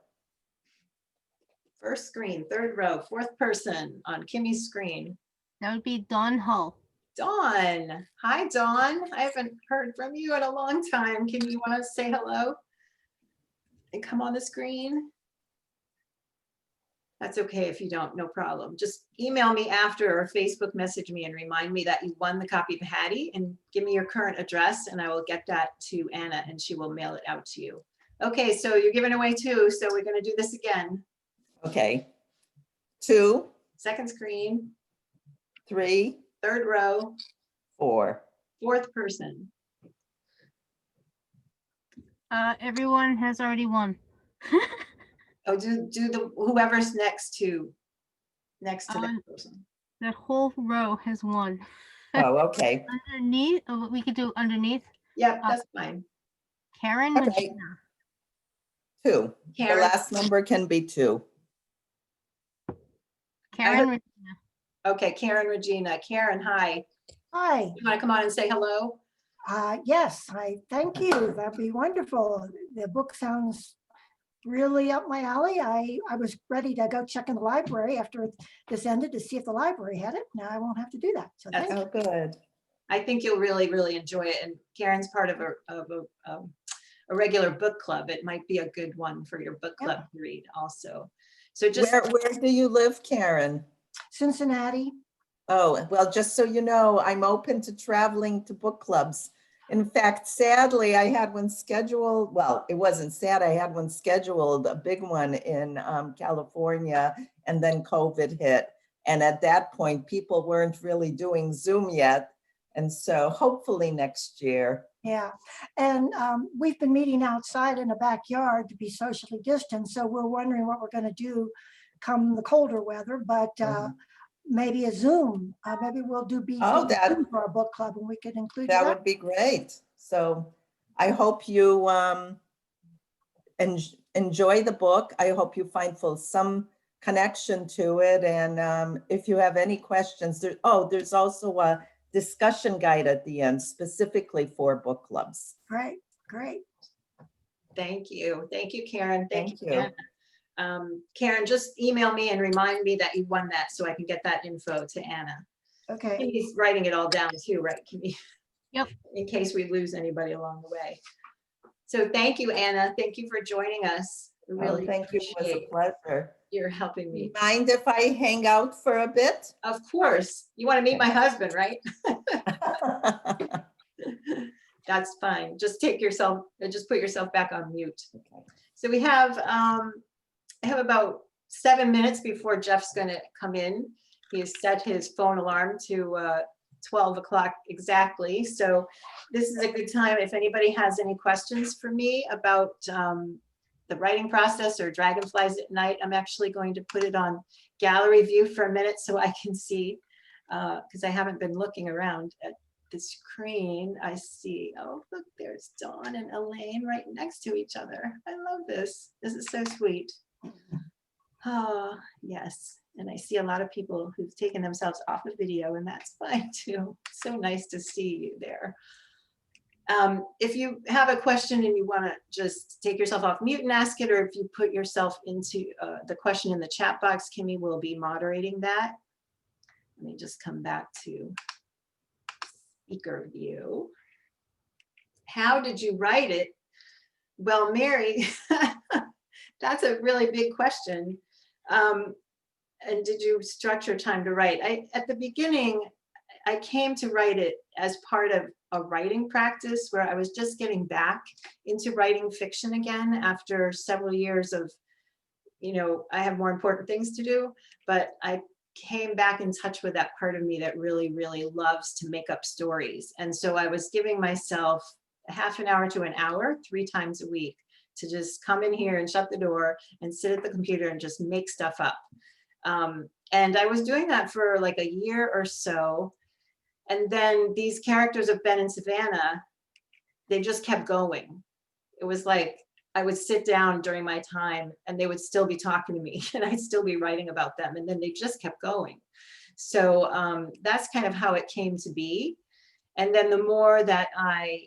First screen, 3rd row, 4th person on Kimmy's screen. That would be Dawn Hull. Dawn. Hi, Dawn. I haven't heard from you in a long time. Can you want to say hello and come on the screen? That's okay if you don't, no problem. Just email me after or Facebook message me and remind me that you won the copy of Hattie, and give me your current address and I will get that to Anna and she will mail it out to you. Okay, so you're giving away 2, so we're going to do this again. Okay. 2. 2nd screen. 3. 3rd row. 4. 4th person. Everyone has already won. Oh, do the whoever's next to that person. The whole row has won. Oh, okay. Underneath, we could do underneath. Yep, that's fine. Karen. Okay. 2. Karen. The last number can be 2. Karen Regina. Okay, Karen Regina. Karen, hi. Hi. You want to come on and say hello? Yes, thank you. That'd be wonderful. The book sounds really up my alley. I was ready to go check in the library after this ended to see if the library had it. Now I won't have to do that. So That's thank you. Good. I think you'll really, really enjoy it. And Karen's part of a regular book club. It might be a good one for your book club to read also. So just where do you live, Karen? Cincinnati. Oh, well, just so you know, I'm open to traveling to book clubs. In fact, sadly, I had one scheduled. Well, it wasn't sad. I had one scheduled, a big one in California, and then COVID hit. And at that point, people weren't really doing Zoom yet. And so hopefully next year. Yeah, and we've been meeting outside in a backyard to be socially distant. So we're wondering what we're going to do come the colder weather. But maybe a Zoom. Maybe we'll do be Oh, that- Zoom for our book club, and we could include you That in would be great. So I hope you enjoy the book. I hope you find some connection to it. And if you have any questions, there's also a discussion guide at the end specifically for book clubs. Great, great. Thank you. Thank you, Karen. Thank you. Anna. Karen, just email me and remind me that you won that so I can get that info to Anna. Okay. He's writing it all down too, right? Yep. In case we lose anybody along the way. So thank you, Anna. Thank you for joining us. I really thank you. It was a pleasure. You're helping me. Mind if I hang out for a bit? Of course. You want to meet my husband, right? That's fine. Just put yourself back on mute. Okay. So we have, I have about 7 minutes before Jeff's going to come in. He has set his phone alarm to 12 o'clock exactly. So this is a good time if anybody has any questions for me about the writing process or Dragonflies at Night. I'm actually going to put it on gallery view for a minute so I can see, because I haven't been looking around at the screen. I see, oh, look, there's Dawn and Elaine right next to each other. I love this. This is so sweet. Oh, yes. And I see a lot of people who've taken themselves off of video, and that's fine too. So nice to see you there. If you have a question and you want to just take yourself off mute and ask it, or if you put yourself into the question in the chat box, Kimmy will be moderating that. Let me just come back to speaker view. How did you write it? Well, Mary, that's a really big question. And did you structure time to write? At the beginning, I came to write it as part of a writing practice where I was just getting back into writing fiction again after several years of, I have more important things to do, but I came back in touch with that part of me that really, really loves to make up stories. And so I was giving myself a half an hour to an hour, 3 times a week, to just come in here and shut the door and sit at the computer and just make stuff up. And I was doing that for like a year or so. And then these characters of Ben and Savannah, they just kept going. It was like I would sit down during my time and they would still be talking to me and I'd still be writing about them. And then they just kept going. So that's kind of how it came to be. And then the more that I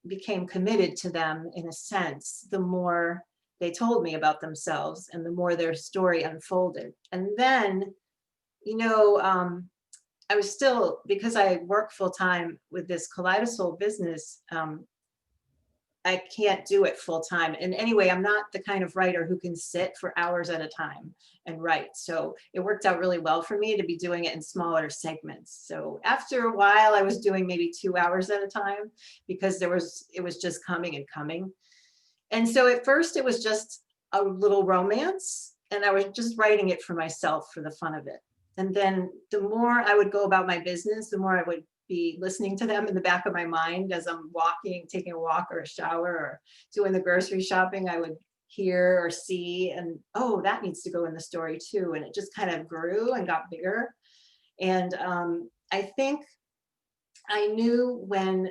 became committed to them, in a sense, the more they told me about themselves and the more their story unfolded. And then, I was still, because I work full time with this Kaleidosol business, I can't do it full time. And anyway, I'm not the kind of writer who can sit for hours at a time and write. So it worked out really well for me to be doing it in smaller segments. So after a while, I was doing maybe 2 hours at a time because it was just coming and coming. And so at first it was just a little romance and I was just writing it for myself for the fun of it. And then the more I would go about my business, the more I would be listening to them in the back of my mind as I'm walking, taking a walk or a shower or doing the grocery shopping. I would hear or see and, oh, that needs to go in the story too. And it just kind of grew and got bigger. And I think I knew when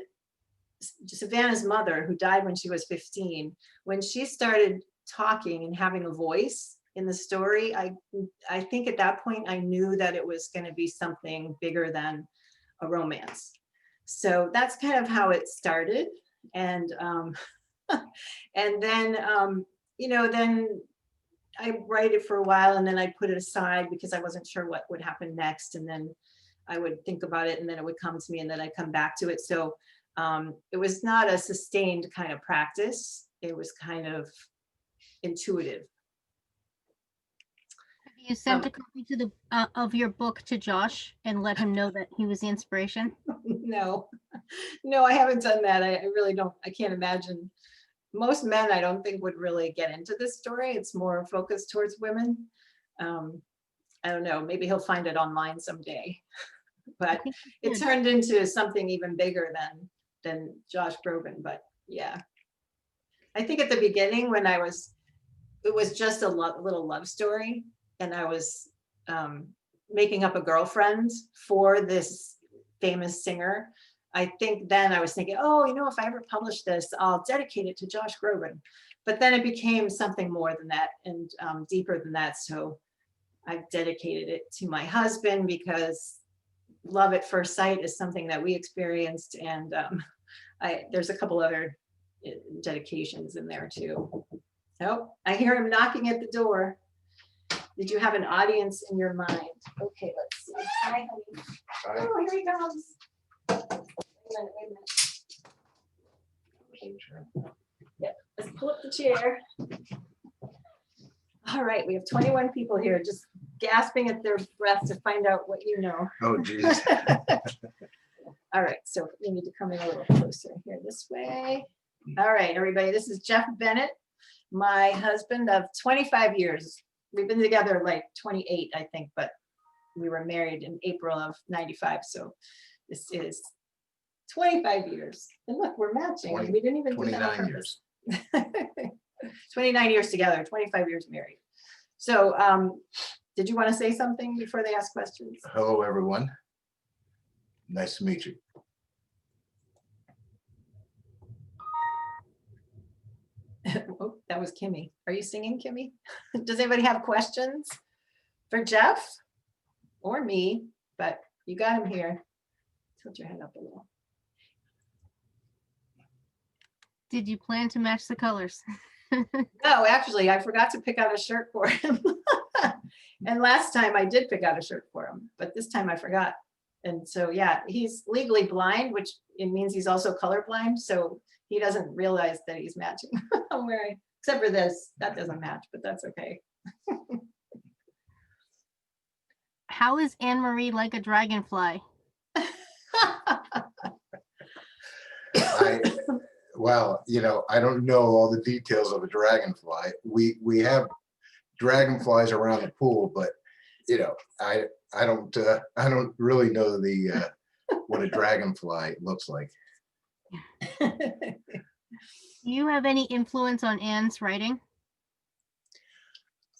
Savannah's mother, who died when she was 15, when she started talking and having a voice in the story, I think at that point I knew that it was going to be something bigger than a romance. So that's kind of how it started. And and then then I write it for a while and then I put it aside because I wasn't sure what would happen next. And then I would think about it and then it would come to me and then I'd come back to it. So it was not a sustained kind of practice. It was kind of intuitive. You sent a copy to of your book to Josh and let him know that he was the inspiration? No, I haven't done that. I really don't. I can't imagine. Most men, I don't think, would really get into this story. It's more focused towards women. I don't know. Maybe he'll find it online someday. But it turned into something even bigger than Josh Groban. But yeah, I think at the beginning when it was just a little love story. And I was making up a girlfriend for this famous singer, I think then I was thinking, oh, you know, if I ever publish this, I'll dedicate it to Josh Groban. But then it became something more than that and deeper than that. So I've dedicated it to my husband because love at first sight is something that we experienced. And there's a couple other dedications in there too. So I hear him knocking at the door. Did you have an audience in your mind? Okay, let's see. Hi, honey. Oh, here he comes. Wait a minute. Okay, sure. Yep, let's pull up the chair. All right, we have 21 people here just gasping at their breath to find out what you know. Oh, geez. All right, so we need to come in a little closer here this way. All right, everybody, this is Jeff Bennett, my husband of 25 years. We've been together like 28, I think, but we were married in April of 95. So this is 25 years. And look, we're matching. 20, we didn't even do that on 29 years. 29 years together, 25 years married. So did you want to say something before they ask questions? Hello, everyone. Nice to meet you. Oh, that was Kimmy. Are you singing, Kimmy? Does anybody have questions for Jeff or me? But you got him here. Tilt your head up a little. Did you plan to match the colors? No, actually, I forgot to pick out a shirt for him. And last time I did pick out a shirt for him, but this time I forgot. And so, yeah, he's legally blind, which it means he's also colorblind. So he doesn't realize that he's matching. I'm wearing, except for this, that doesn't match, but that's okay. How is Anne-Marie like a dragonfly? Well, you know, I don't know all the details of a dragonfly. We have dragonflies around the pool, but you know, I don't really know the what a dragonfly looks like. Do you have any influence on Anne's writing?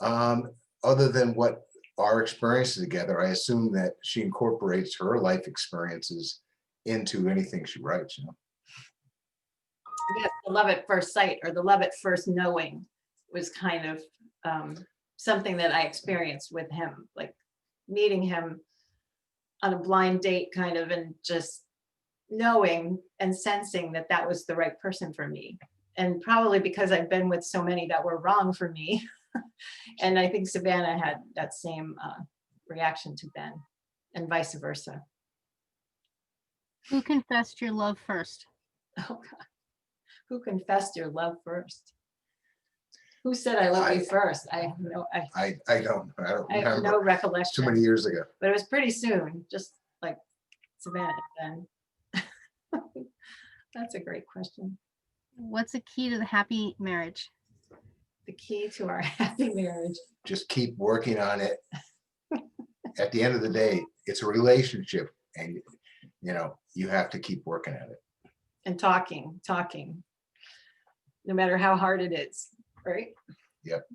Other than what our experiences together, I assume that she incorporates her life experiences into anything she writes, you know. Yes, the love at first sight or the love at first knowing was kind of something that I experienced with him, like meeting him on a blind date kind of, and just knowing and sensing that that was the right person for me. And probably because I've been with so many that were wrong for me. And I think Savannah had that same reaction to Ben and vice versa. Who confessed your love first? Oh God. Who confessed your love first? Who said I love you first? I have no, I don't I have no recollection. Too many years ago. But it was pretty soon, just like Savannah then. That's a great question. What's the key to the happy marriage? The key to our happy marriage. Just keep working on it. At the end of the day, it's a relationship, and you know, you have to keep working at it. And talking, no matter how hard it is, right? Yep.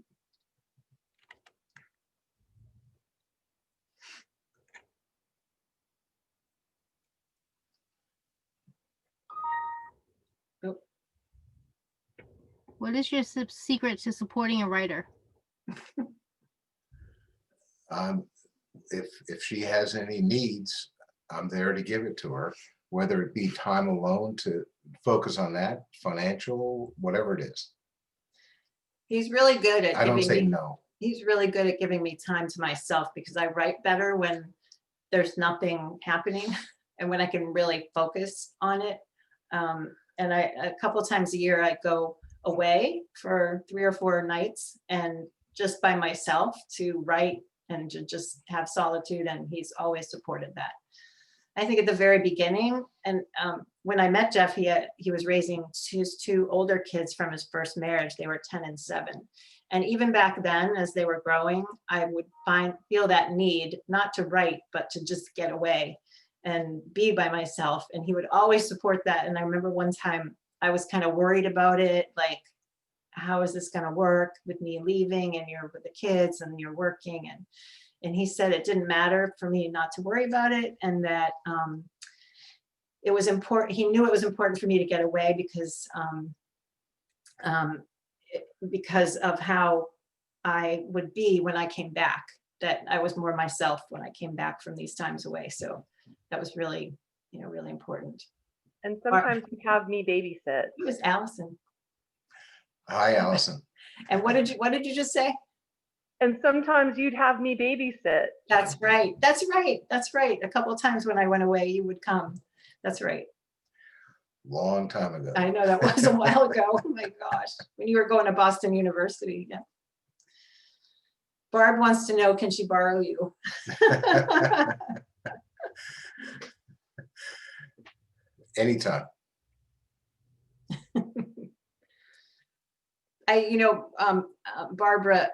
What is your secret to supporting a writer? If she has any needs, I'm there to give it to her, whether it be time alone to focus on that, financial, whatever it is. He's really good at I don't giving say me, no. he's really good at giving me time to myself because I write better when there's nothing happening and when I can really focus on it. And a couple times a year I go away for 3 or 4 nights and just by myself to write and to just have solitude, and he's always supported that. I think at the very beginning, and when I met Jeff, he was raising his 2 older kids from his first marriage. They were 10 and 7. And even back then, as they were growing, I would feel that need not to write, but to just get away and be by myself. And he would always support that. And I remember one time I was kind of worried about it, like, how is this going to work with me leaving and you're with the kids and you're working? And he said it didn't matter for me not to worry about it, and that it was important. He knew it was important for me to get away because of how I would be when I came back, that I was more myself when I came back from these times away. So that was really, really important. And sometimes you have me babysit. It was Allison. Hi, Allison. And what did you just say? And sometimes you'd have me babysit. That's right. That's right. That's right. A couple of times when I went away, you would come. That's right. Long time ago. I know, that was a while ago. Oh my gosh. When you were going to Boston University. Yeah. Barb wants to know, can she borrow you? Anytime. Barbara,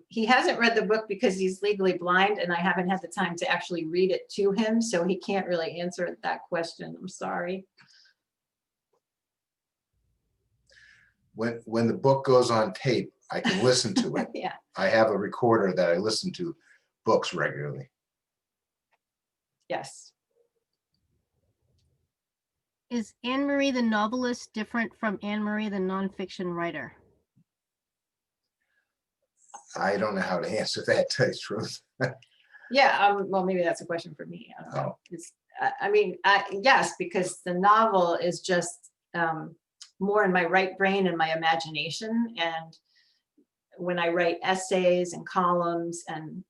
he hasn't read the book because he's legally blind, and I haven't had the time to actually read it to him, so he can't really answer that question. I'm sorry. When the book goes on tape, I can listen to it. Yeah. I have a recorder that I listen to books regularly. Yes. Is Anne Marie the novelist different from Anne Marie the nonfiction writer? I don't know how to answer that, to tell you the truth. Yeah, well, maybe that's a question for me. I don't know. Yes, because the novel is just more in my right brain and my imagination. And when I write essays and columns and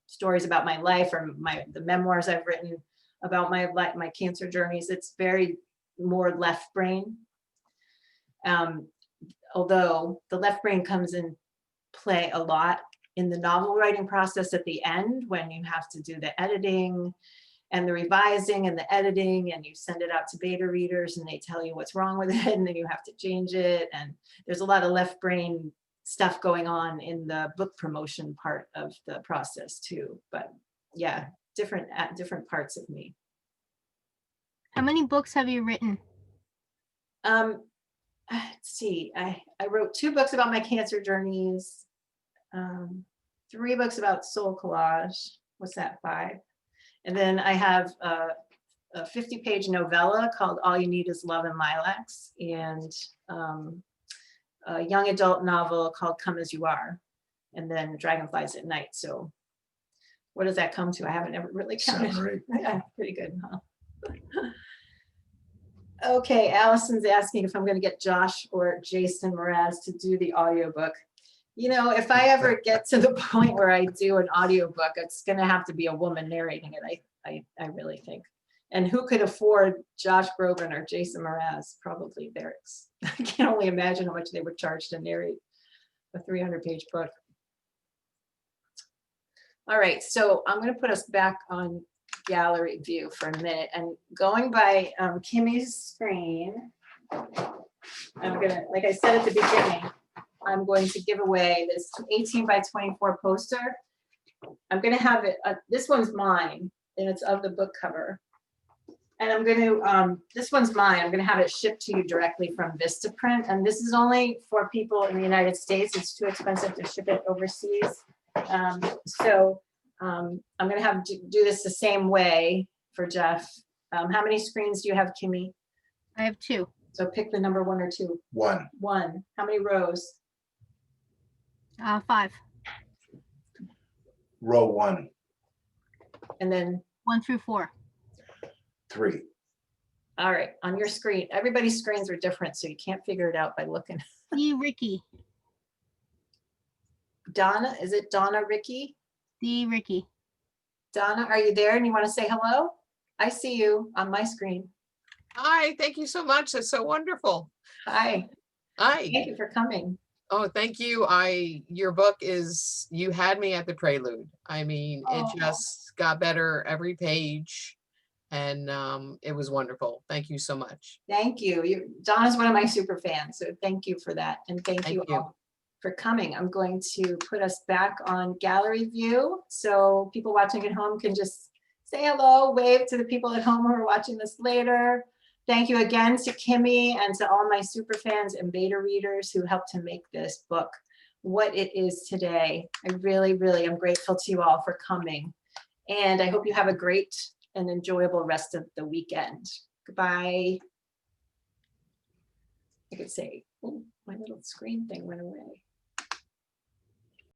stories about my life, or the memoirs I've written about my cancer journeys, it's very more left brain. Although the left brain comes in play a lot in the novel writing process at the end, when you have to do the editing and the revising and the editing, and you send it out to beta readers and they tell you what's wrong with it, and then you have to change it. And there's a lot of left brain stuff going on in the book promotion part of the process too. But yeah, different parts of me. How many books have you written? Let's see, I wrote 2 books about my cancer journeys, 3 books about soul collage. What's that, 5? And then I have a 50-page novella called All You Need Is Love and Lilacs, and a young adult novel called Come As You Are, and then Dragonflies at Night. So what does that come to? I haven't ever really counted. 7 or 8. Yeah, pretty good, huh? Okay, Allison's asking if I'm going to get Josh or Jason Mraz to do the audiobook. If I ever get to the point where I do an audiobook, it's going to have to be a woman narrating it, I really think. And who could afford Josh Groban or Jason Mraz? Probably Barracks. I can only imagine how much they would charge to narrate a 300-page book. All right, so I'm going to put us back on gallery view for a minute, and going by Kimmy's screen, I'm gonna, like I said at the beginning, I'm going to give away this 18 by 24 poster. I'm gonna have it, this one's mine, and it's of the book cover. And I'm going to, this one's mine, I'm gonna have it shipped to you directly from Vistaprint, and this is only for people in the United States. It's too expensive to ship it overseas. I'm going to have to do this the same way for Jeff. How many screens do you have, Kimmy? I have 2. So pick the number 1 or 2. 1. 1. How many rows? 5. Row 1. And then 1 through 4. 3. All right, on your screen, everybody's screens are different, so you can't figure it out by looking. Ricky. Donna, is it Donna Ricky? Ricky. Donna, are you there and you want to say hello? I see you on my screen. Hi, thank you so much. That's so wonderful. Hi. Hi. Thank you for coming. Oh, thank you. Your book is, you had me at the prelude. I mean, it just got better every page, and it was wonderful. Thank you so much. Thank you. Donna's one of my super fans, so thank you for that. And thank you all for coming. I'm going to put us back on gallery view, so people watching at home can just say hello, wave to the people at home who are watching this later. Thank you again to Kimmy and to all my super fans and beta readers who helped to make this book what it is today. I really, really am grateful to you all for coming. And I hope you have a great and enjoyable rest of the weekend. Goodbye. I could say, oh, my little screen thing went away.